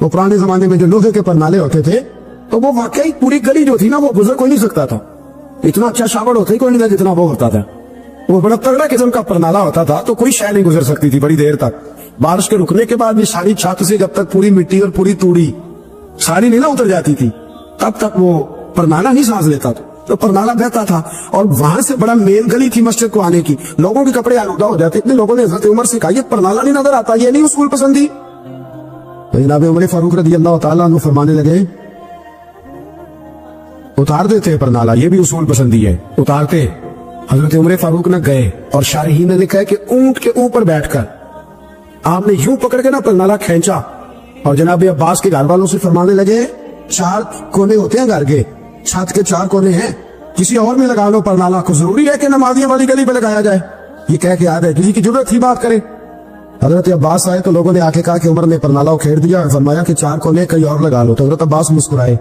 وہ پرانے زمانے میں جو لوہے کے پرنالے ہوتے تھے تو وہ واقعی پوری گلی جو تھی نا وہ گزر کوئی نہیں سکتا تھا، اتنا اچھا شاور ہوتا ہی کوئی نہیں تھا جتنا وہ ہوتا تھا. وہ بڑا تگڑا قسم کا پرنالا ہوتا تھا تو کوئی شے نہیں گزر سکتی تھی بڑی دیر تک. بارش کے رکنے کے بعد بھی ساری چھت سے جب تک پوری مٹی اور پوری توڑی ساری نہیں نہ اتر جاتی تھی تب تک وہ پرنالا نہیں سانس لیتا تھا. تو پرنالا بہتا تھا اور وہاں سے بڑا مین گلی تھی مسجد کو آنے کی. لوگوں کے کپڑے آلودہ ہو جاتے. اتنے لوگوں نے حضرت عمر سے کہا یہ پرنالا نہیں نظر آتا، یہ نہیں اصول پسندی. تو جناب عمر فاروق رضی اللہ تعالیٰ عنہ فرمانے لگے اتار دیتے پرنالا، یہ بھی اصول پسندی ہے، اتارتے. حضرت عمر فاروق نہ گئے اور شارحین نے لکھا ہے کہ اونٹ کے اوپر بیٹھ کر آپ نے یوں پکڑ کے نا پرنالا کھینچا اور جناب عباس کے گھر والوں سے فرمانے لگے 4 کونے ہوتے ہیں گھر کے، چھت کے 4 کونے ہیں، کسی اور میں لگا لو پرنالا کو، ضروری ہے کہ نمازیوں والی گلی پہ لگایا جائے. یہ کہہ کے آ گئے کسی کی ضرورت تھی بات کرے. حضرت عباس آئے تو لوگوں نے آ کے کہا کہ عمر نے پرنالا کھیر دیا اور فرمایا کہ 4 کونے کہیں اور لگا لو. تو حضرت عباس مسکرائے.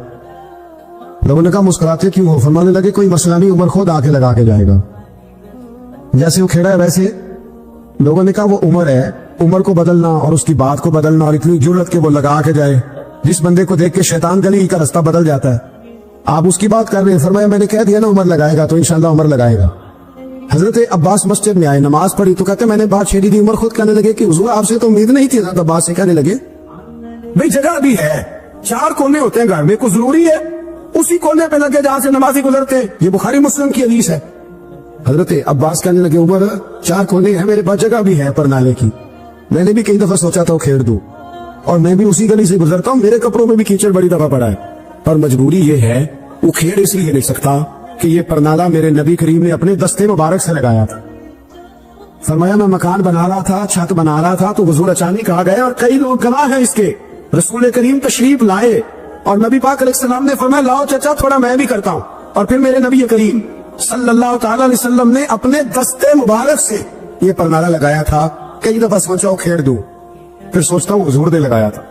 لوگوں نے کہا مسکراتے کیوں ہو؟ فرمانے لگے کوئی مسئلہ نہیں، عمر خود آ کے لگا کے جائے گا. جیسے وہ کھیڑا ہے ویسے لوگوں نے کہا وہ عمر ہے، عمر کو بدلنا اور اس کی بات کو بدلنا اور اتنی جرت کہ وہ لگا کے جائے. جس بندے کو دیکھ کے شیطان گلی کا رستہ بدل جاتا ہے، آپ اس کی بات کر رہے ہیں. فرمایا میں نے کہہ دیا نا عمر لگائے گا تو انشاءاللہ عمر لگائے گا. حضرت عباس مسجد میں آئے، نماز پڑھی تو کہتے میں نے بات چھیڑی تھی. عمر خود کہنے لگے کہ حضور آپ سے تو امید نہیں تھی. حضرت عباس سے کہنے لگے بھئی جگہ بھی ہے، 4 کونے ہوتے ہیں گھر میں، کو ضروری ہے اسی کونے پہ لگے جہاں سے نمازی گزرتے. یہ بخاری مسلم کی حدیث ہے. حضرت عباس کہنے لگے عمر 4 کونے ہیں، میرے پاس جگہ بھی ہے پرنالے کی، میں نے بھی کئی دفعہ سوچا تھا وہ کھیڑ دوں اور میں بھی اسی گلی سے گزرتا ہوں، میرے کپڑوں میں بھی کیچڑ بڑی دفعہ پڑا ہے، پر مجبوری یہ ہے وہ کھیڑ اس لیے نہیں سکتا کہ یہ پرنالا میرے نبی کریم نے اپنے دستے مبارک سے لگایا تھا. فرمایا میں مکان بنا رہا تھا، چھت بنا رہا تھا تو حضور اچانک آ گئے اور کئی لوگ گواہ ہیں اس کے. رسول کریم تشریف لائے اور نبی پاک علیہ السلام نے فرمایا لاؤ چچا تھوڑا میں بھی کرتا ہوں. اور پھر میرے نبی کریم صلی اللہ تعالی علیہ وسلم نے اپنے دستے مبارک سے یہ پرنالا لگایا تھا. کئی دفعہ سوچا وہ کھیڑ دوں، پھر سوچتا ہوں حضور نے لگایا تھا.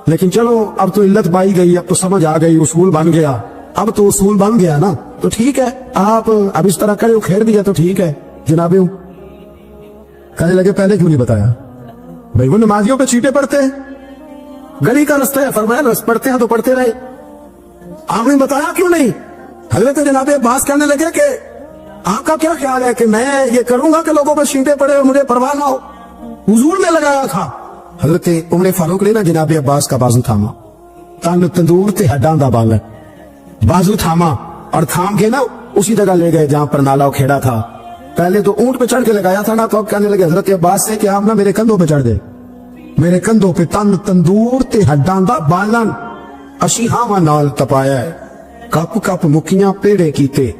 لیکن چلو اب تو علت پائی گئی، اب تو سمجھ آ گئی، اصول بن گیا. اب تو اصول بن گیا نا تو ٹھیک ہے، آپ اب اس طرح کرے کھیڑ دیا تو ٹھیک ہے. جناب کہنے لگے پہلے کیوں نہیں بتایا؟ بھائی وہ نمازیوں پہ چیٹے پڑتے ہیں، گلی کا رستہ ہے. فرمایا رس پڑتے ہیں تو پڑھتے رہے، آپ نے بتایا کیوں نہیں؟ حضرت جناب عباس کہنے لگے کہ آپ کا کیا خیال ہے کہ میں یہ کروں گا کہ لوگوں پہ چیٹے پڑے اور مجھے پرواہ نہ ہو؟ حضور نے لگایا تھا. حضرت عمر فاروق نے نا جناب عباس کا بازو تھاما، تن تندور تے ہڈاں دا بال ہے، بازو تھاما اور تھام کے نا اسی جگہ لے گئے جہاں پرنالا کھیڑا تھا. پہلے تو اونٹ پہ چڑھ کے لگایا تھا نا، تو اب کہنے لگے حضرت عباس سے کہ آپ نا میرے کندھوں پہ چڑھ دے، میرے کندھوں پہ تن تندور تے ہڈاں دا بالن اسی ہاواں نال تپایا ہے، کپ کپ مکیاں پیڑے کیتے،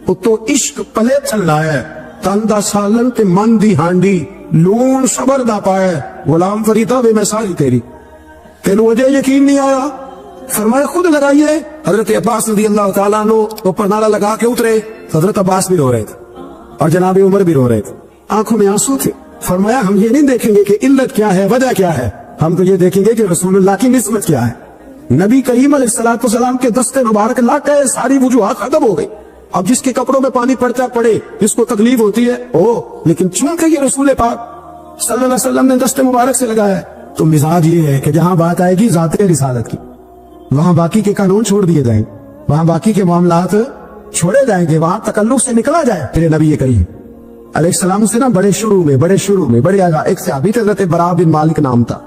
اتو عشق پلے چلایا، تن دا سالن تے من دی ہانڈی، لون صبر دا پایا، غلام فریدہ بے میں ساری تیری، تینوں وجہ یقین نہیں آیا؟ فرمایا خود لگائیے. حضرت عباس رضی اللہ تعالیٰ عنہ وہ پرنالا لگا کے اترے. حضرت عباس بھی رو رہے تھے اور جناب عمر بھی رو رہے تھے، آنکھوں میں آنسو تھے. فرمایا ہم یہ نہیں دیکھیں گے کہ علت کیا ہے، وجہ کیا ہے، ہم تو یہ دیکھیں گے کہ رسول اللہ کی نسبت کیا ہے. نبی کریم علیہ السلام کے دستے مبارک لا کے ساری وجوہات ختم ہو گئی. اب جس کے کپڑوں میں پانی پڑتا پڑے، جس کو تکلیف ہوتی ہے لیکن چونکہ یہ رسول پاک صلی اللہ علیہ وسلم نے دستے مبارک سے لگایا ہے تو مزاج یہ ہے کہ جہاں بات آئے گی ذات رسالت کی، وہاں باقی کے قانون چھوڑ دیے جائیں، وہاں باقی کے معاملات چھوڑے جائیں گے، وہاں تکلف سے نکلا جائے. پھر نبی کریم علیہ السلام سے نا بڑے شروع میں بڑے آگا ایک صحابی تھے، حضرت برا بن مالک نام تھا،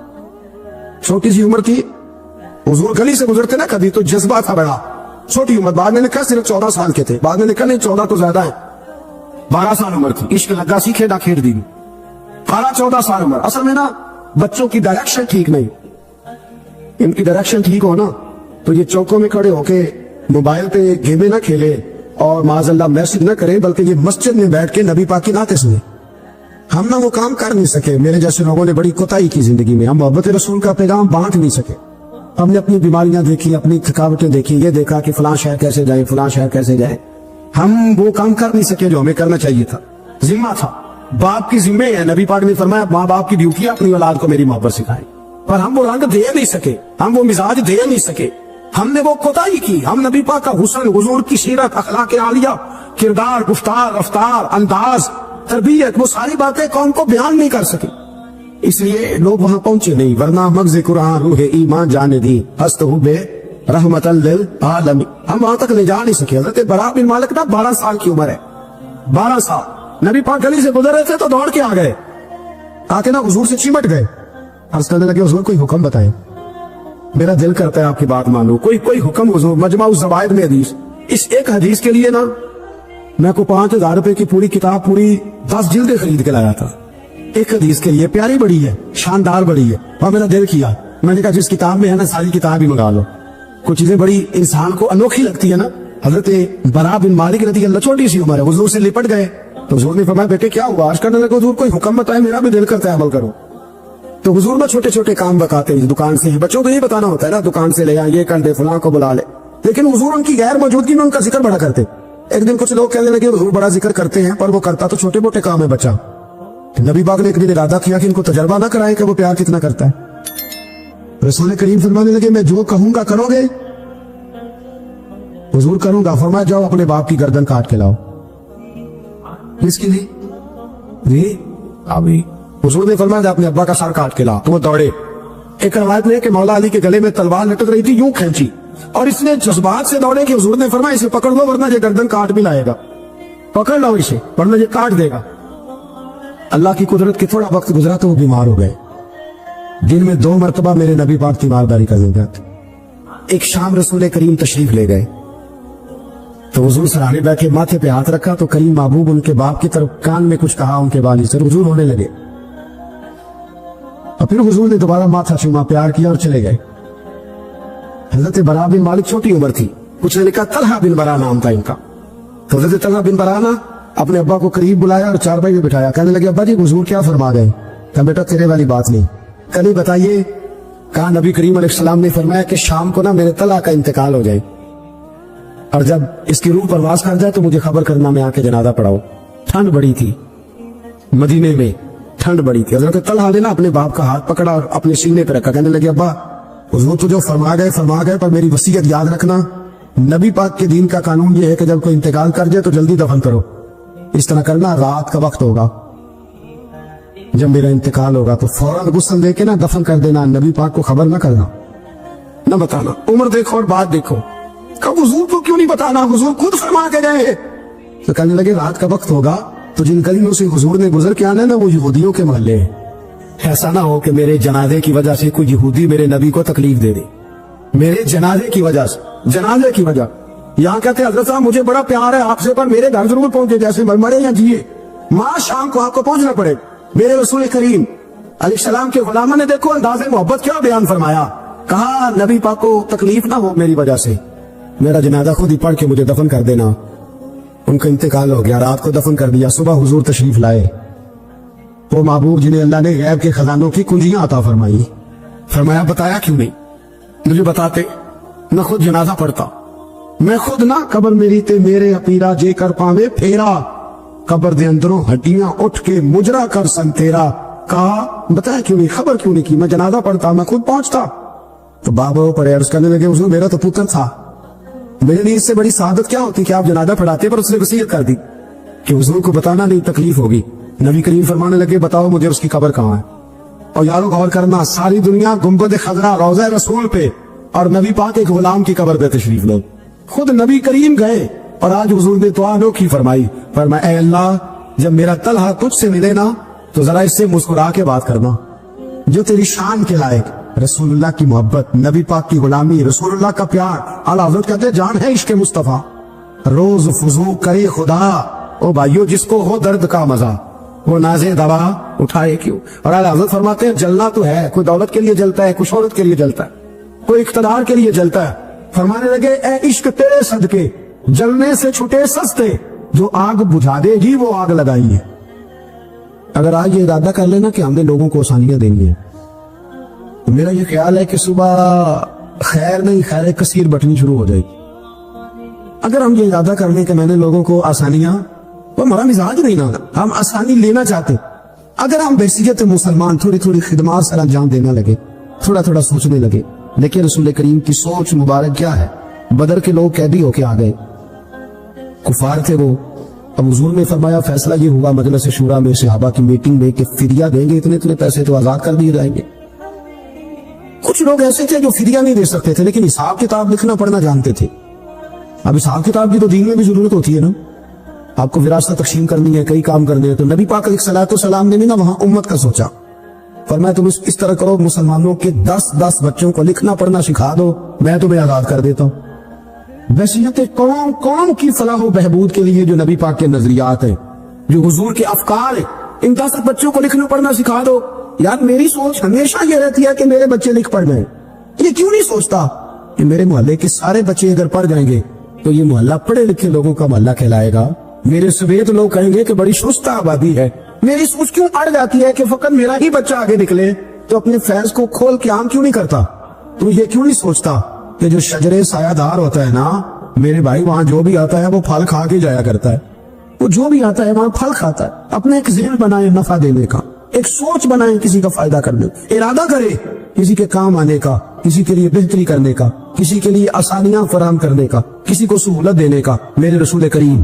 چھوٹی سی عمر تھی. حضور گلی سے گزرتے نا کبھی تو جذبہ تھا بڑا، چھوٹی عمر، بعد میں لکھا صرف 14 سال کے تھے، بعد میں لکھا نہیں 14 تو زیادہ ہے، 12 سال عمر تھی. عشق لگا سی کھیڑا کھیڑ دی، 12-14 سال عمر. اصل میں نا بچوں کی ڈائریکشن ٹھیک نہیں، ان کی ڈائریکشن ٹھیک ہو نا تو یہ چوکوں میں کھڑے ہو کے موبائل پہ گیمیں نہ کھیلے اور معاذ اللہ میسج نہ کرے، بلکہ یہ مسجد میں بیٹھ کے نبی پاک کی نعتیں سنے. ہم نہ وہ کام کر نہیں سکے، میرے جیسے لوگوں نے بڑی کوتاہی کی زندگی میں، ہم محبت رسول کا پیغام بانٹ نہیں سکے. ہم نے اپنی بیماریاں دیکھی، اپنی تھکاوٹیں دیکھی، یہ دیکھا کہ فلاں شہر کیسے جائے، فلاں شہر کیسے جائے. ہم وہ کام کر نہیں سکے جو ہمیں کرنا چاہیے تھا، ذمہ تھا، باپ کی ذمہ ہے. نبی پاک نے فرمایا ماں باپ کی ڈیوٹی ہے اپنی اولاد کو میری محبت سکھائیں، پر ہم وہ رنگ دے نہیں سکے، ہم وہ مزاج دے نہیں سکے، ہم نے وہ کوتاہی کی. ہم نبی پاک کا حسن، حضور کی سیرت، اخلاق عالیہ، کردار، گفتار، رفتار، انداز، تربیت، وہ ساری باتیں قوم کو بیان نہیں کر سکے. اس لیے لوگ وہاں پہنچے نہیں، ورنہ مغز قرآن روح ایمان جانے دی ہست بے رحمت للعالمین، ہم وہاں تک لے جا نہیں سکے۔ حضرت برا بن مالک نا 12 سال کی عمر ہے، 12 سال، نبی پاک گلی سے گزر رہے تھے تو دوڑ کے آ گئے، آ کے نا حضور سے چمٹ گئے، عرض کرنے لگے حضور کوئی حکم بتائیں، میرا دل کرتا ہے آپ کی بات مانوں، کوئی حکم حضور۔ مجمع الزوائد میں حدیث، اس ایک حدیث کے لیے نا میں کو 5000 روپے کی پوری کتاب، پوری 10 جلدیں خرید کے لایا تھا، ایک حدیث کے لیے۔ پیاری بڑی ہے، شاندار بڑی ہے، اور میرا دل کیا، میں نے کہا جس کتاب میں ہے نا ساری کتاب ہی منگا لو، کچھ چیزیں بڑی انسان کو انوکھی لگتی ہے نا۔ حضرت برا بن مالک رضی اللہ، چھوٹی سی عمر ہے، حضور سے لپٹ گئے تو حضور نے فرمایا بیٹے کیا ہوا؟ عرض کرنے لگے حضور کوئی حکم بتائے، میرا بھی دل کرتا ہے عمل کرو۔ تو حضور میں چھوٹے چھوٹے کام بتاتے ہیں، دکان سے، بچوں کو یہ بتانا ہوتا ہے نا، دکان سے لے آ، یہ کر دے، فلاں کو بلا لے، لیکن حضور ان کی غیر موجودگی میں ان کا ذکر بڑا کرتے۔ ایک دن کچھ لوگ کہنے لگے حضور بڑا ذکر کرتے ہیں، پر وہ کرتا تو چھوٹے موٹے کام ہے بچہ۔ نبی پاک نے ایک دن ارادہ کیا کہ ان کو تجربہ نہ کرائے کہ وہ پیار کتنا کرتا ہے۔ رسول کریم فرمانے لگے میں جو کہوں گا کرو گے؟ حضور کروں گا۔ فرمایا جاؤ اپنے باپ کی گردن کاٹ کے لاؤ۔ کس کے لیے؟ جی ابھی حضور نے فرمایا اپنے ابا کا سر کاٹ کے لا، تو وہ دوڑے۔ ایک روایت میں کہ مولا علی کے گلے میں تلوار لٹک رہی تھی، یوں کھینچی اور اس نے جذبات سے دوڑے کہ حضور نے فرمایا اسے پکڑ لو ورنہ یہ گردن کاٹ بھی لائے گا، پکڑ لو اسے ورنہ یہ کاٹ دے گا۔ اللہ کی قدرت کے تھوڑا وقت گزرا تو وہ بیمار ہو گئے۔ دن میں 2 مرتبہ میرے نبی پاک تیمارداری کر دیتے تھے۔ ایک شام رسول کریم تشریف لے گئے تو حضور سرانے بیٹھے، ماتھے پہ ہاتھ رکھا تو کریم محبوب ان کے باپ کی طرف کان میں کچھ کہا، ان کے والی سے حضور ہونے لگے، اور پھر حضور نے دوبارہ ماتھا چوما، پیار کیا اور چلے گئے۔ حضرت برا بن مالک چھوٹی عمر تھی، کچھ نے لکھا طلحہ بن برا نام تھا ان کا، تو حضرت طلحہ بن برا نا اپنے ابا کو قریب بلایا اور چارپائی میں بٹھایا، کہنے لگے ابا جی حضور کیا فرما گئے؟ کہا بیٹا تیرے والی بات نہیں، کہنے بتائیے؟ کہا نبی کریم علیہ السلام نے فرمایا کہ شام کو نا میرے طلحہ کا انتقال ہو جائے اور جب اس کی روح پرواز کر جائے تو مجھے خبر کرنا، میں آ کے جنازہ پڑھاؤ۔ ٹھنڈ بڑی تھی، مدینے میں ٹھنڈ بڑی تھی۔ حضرت طلحہ نے نا اپنے باپ کا ہاتھ پکڑا اور اپنے سینے پہ رکھا، کہنے لگے ابا حضور تو جو فرما گئے پر میری وصیت یاد رکھنا، نبی پاک کے دین کا قانون یہ ہے کہ جب کوئی انتقال کر جائے تو جلدی دفن کرو، اس طرح کرنا رات کا وقت ہوگا، جب میرا انتقال ہوگا تو فوراً غسل دے کے نا دفن کر دینا، نبی پاک کو خبر نہ کرنا، نہ بتانا۔ عمر دیکھو اور بات دیکھو، کب حضور کو کیوں نہیں بتانا، حضور خود فرما کے گئے۔ تو کہنے لگے رات کا وقت ہوگا تو جن گلیوں سے حضور نے گزر کے آنا نا وہ یہودیوں کے محلے ہیں، ایسا نہ ہو کہ میرے جنازے کی وجہ سے کوئی یہودی میرے نبی کو تکلیف دے دے، میرے جنازے کی وجہ سے، جنازے کی وجہ۔ یہاں کہتے ہیں حضرت صاحب مجھے بڑا پیار ہے آپ سے، پر میرے گھر ضرور پہنچے، جیسے مرے یا جیے، ماں شام کو آپ کو پہنچنا پڑے۔ میرے رسول کریم علیہ السلام کے غلاموں نے دیکھو انداز محبت کیا بیان فرمایا، کہا نبی پاک کو تکلیف نہ ہو میری وجہ سے، میرا جنازہ خود ہی پڑھ کے مجھے دفن کر دینا۔ ان کا انتقال ہو گیا، رات کو دفن کر دیا، صبح حضور تشریف لائے، وہ محبوب جنہیں اللہ نے غیب کے خزانوں کی کنجیاں عطا فرمائی۔ فرمایا بتایا کیوں نہیں، مجھے بتاتے، میں خود جنازہ پڑھتا، میں خود نہ قبر میری تے میرے اپیرا جے کر پاوے پھیرا، قبر دے اندروں ہڈیاں اٹھ کے مجرا کر سن تیرا۔ کہا بتایا کیوں نہیں، خبر کیوں نہیں کی، میں جنازہ پڑھتا، میں خود پہنچتا۔ تو بابا پڑے عرض کرنے لگے حضور میرا تو پتر تھا، میرے لیے اس سے بڑی سعادت کیا ہوتی کہ آپ جنازہ پڑھاتے، پر اس نے وصیت کر دی کہ حضور کو بتانا نہیں، تکلیف ہوگی۔ نبی کریم فرمانے لگے بتاؤ مجھے اس کی قبر کہاں ہے۔ اور یارو غور کرنا، ساری دنیا گنبد خضرا روضہ رسول پہ اور نبی پاک ایک غلام کی قبر پہ تشریف لو، خود نبی کریم گئے اور آج حضور نے دعا انوکھی فرمائی، فرمایا اے اللہ جب میرا طلحہ تجھ سے ملے نا تو ذرا اس سے مسکرا کے بات کرنا، جو تیری شان کے لائق، رسول اللہ کی محبت، نبی پاک کی غلامی، رسول اللہ کا پیار۔ اعلیٰ حضرت کہتے ہیں جان ہے عشق مصطفیٰ، روز فضو کرے خدا، او بھائیو جس کو ہو درد کا مزہ وہ نازے دوا اٹھائے کیوں۔ اور اعلیٰ حضرت فرماتے ہیں جلنا تو ہے، کوئی دولت کے لیے جلتا ہے، کوئی شہرت کے لیے جلتا ہے، کوئی اقتدار کے لیے جلتا ہے۔ فرمانے لگے اے عشق تیرے صدقے جلنے سے چھٹے سستے، جو آگ بجھا دے گی وہ آگ لگائی ہے۔ اگر آج یہ ارادہ کر لینا کہ ہم نے لوگوں کو آسانیاں دینی ہیں، تو میرا یہ خیال ہے کہ صبح خیر نہیں خیر کثیر بٹنی شروع ہو جائے گی۔ اگر ہم یہ ارادہ کر لیں کہ میں نے لوگوں کو آسانیاں، وہ ہمارا مزاج نہیں نا، ہم آسانی لینا چاہتے۔ اگر ہم بحیثیت مسلمان تھوڑی تھوڑی خدمات سے انجام دینے لگے، تھوڑا تھوڑا سوچنے لگے، لیکن رسول کریم کی سوچ مبارک کیا ہے۔ بدر کے لوگ قیدی ہو کے آ گئے، کفار تھے وہ، اب حضور نے فرمایا فیصلہ یہ ہوا مجلس شورا میں صحابہ کی میٹنگ میں کہ فدیہ دیں گے اتنے پیسے تو آزاد کر دیے جائیں گے. کچھ لوگ ایسے تھے جو فدیہ نہیں دے سکتے تھے لیکن حساب کتاب لکھنا پڑھنا جانتے تھے. اب حساب کتاب کی تو دین میں بھی ضرورت ہوتی ہے نا, آپ کو وراثت تقسیم کرنی ہے, کئی کام کرنے ہیں. تو نبی پاک علیہ الصلوۃ والسلام نے بھی نا وہاں امت کا سوچا, فرمایا تم اس طرح کرو, مسلمانوں کے 10 بچوں کو لکھنا پڑھنا سکھا دو, میں تمہیں آزاد کر دیتا ہوں. وصیت قوم کی فلاح و بہبود کے لیے جو نبی پاک کے نظریات ہیں, جو حضور کے افکار ہیں, ان 10 بچوں کو لکھنا پڑھنا سکھا دو. یار میری سوچ ہمیشہ یہ رہتی ہے کہ میرے بچے لکھ پڑھ جائیں. یہ کیوں نہیں سوچتا کہ میرے محلے کے سارے بچے اگر پڑھ جائیں گے تو یہ محلہ پڑھے لکھے لوگوں کا محلہ کہلائے گا, میرے سویت لوگ کہیں گے کہ بڑی شستہ آبادی ہے. میری سوچ کیوں اڑ جاتی ہے کہ فقط میرا ہی بچہ آگے نکلے, تو اپنے فیض کو کھول کے عام کیوں نہیں کرتا؟ تو یہ کیوں نہیں سوچتا کہ جو شجرے سایہ دار ہوتا ہے نا میرے بھائی, وہاں جو بھی آتا ہے وہ پھل کھا کے جایا کرتا ہے. وہ جو بھی آتا ہے وہاں پھل کھاتا ہے. اپنے ایک ذہن بنائے نفع دینے کا, ایک سوچ بنائے کسی کا فائدہ کرنے, ارادہ کرے کسی کے کام آنے کا, کسی کے لیے بہتری کرنے کا, کسی کے لیے آسانیاں فراہم کرنے کا, کسی کو سہولت دینے کا. میرے رسول کریم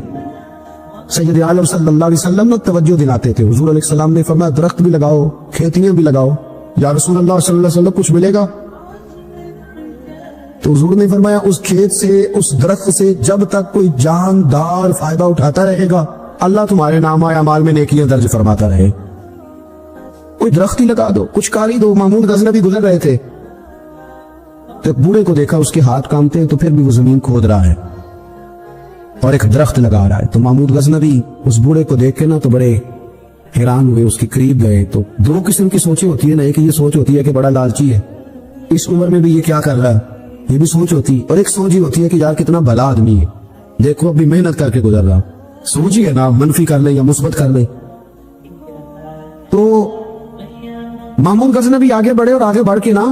سید عالم صلی اللہ علیہ وسلم توجہ دلاتے تھے. حضور علیہ السلام نے فرمایا درخت بھی لگاؤ, کھیتیاں بھی لگاؤ. یا رسول اللہ صلی اللہ علیہ وسلم کچھ ملے گا؟ تو حضور نے فرمایا اس کھیت سے, اس درخت سے جب تک کوئی جاندار فائدہ اٹھاتا رہے گا اللہ تمہارے نام اعمال میں نیکیاں درج فرماتا رہے. کوئی درخت ہی لگا دو, کچھ کاری دو. محمود غزنوی گزر رہے تھے تو ایک بوڑھے کو دیکھا, اس کے ہاتھ کامتے ہیں تو پھر بھی وہ زمین کھود رہا ہے اور ایک درخت لگا رہا ہے. تو محمود غزنوی اس بوڑھے کو دیکھ کے نا تو بڑے حیران ہوئے, اس کے قریب گئے. تو 2 قسم کی سوچیں ہوتی ہے نا, ایک یہ سوچ ہوتی ہے کہ بڑا لالچی ہے, اس عمر میں بھی یہ کیا کر رہا ہے, یہ بھی سوچ ہوتی. اور ایک سوچ ہی ہوتی ہے کہ یار کتنا بھلا آدمی ہے, دیکھو ابھی محنت کر کے گزر رہا. سوچ ہی ہے نا, منفی کر لے یا مثبت کر لے. تو محمود غزنوی آگے بڑھے اور آگے بڑھ کے نا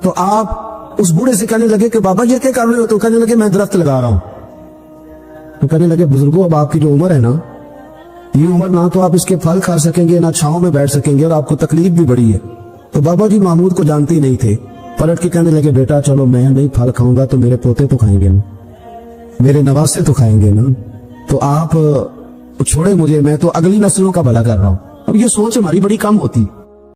تو آپ اس بوڑھے سے کہنے لگے کہ بابا یہ کیا کر رہے ہو؟ تو کہنے لگے میں درخت لگا رہا ہوں. تو کہنے لگے بزرگوں اب آپ کی جو عمر ہے نا, یہ عمر نہ تو آپ اس کے پھل کھا سکیں گے, نہ چھاؤں میں بیٹھ سکیں گے, اور آپ کو تکلیف بھی بڑی ہے. تو بابا جی محمود کو جانتے ہی نہیں تھے, پلٹ کے کہنے لگے بیٹا چلو میں نہیں پھل کھاؤں گا تو میرے پوتے تو کھائیں گے نا, میرے نواسے تو کھائیں گے نا, تو آپ چھوڑے مجھے, میں تو اگلی نسلوں کا بھلا کر رہا ہوں. اب یہ سوچ ہماری بڑی کم ہوتی.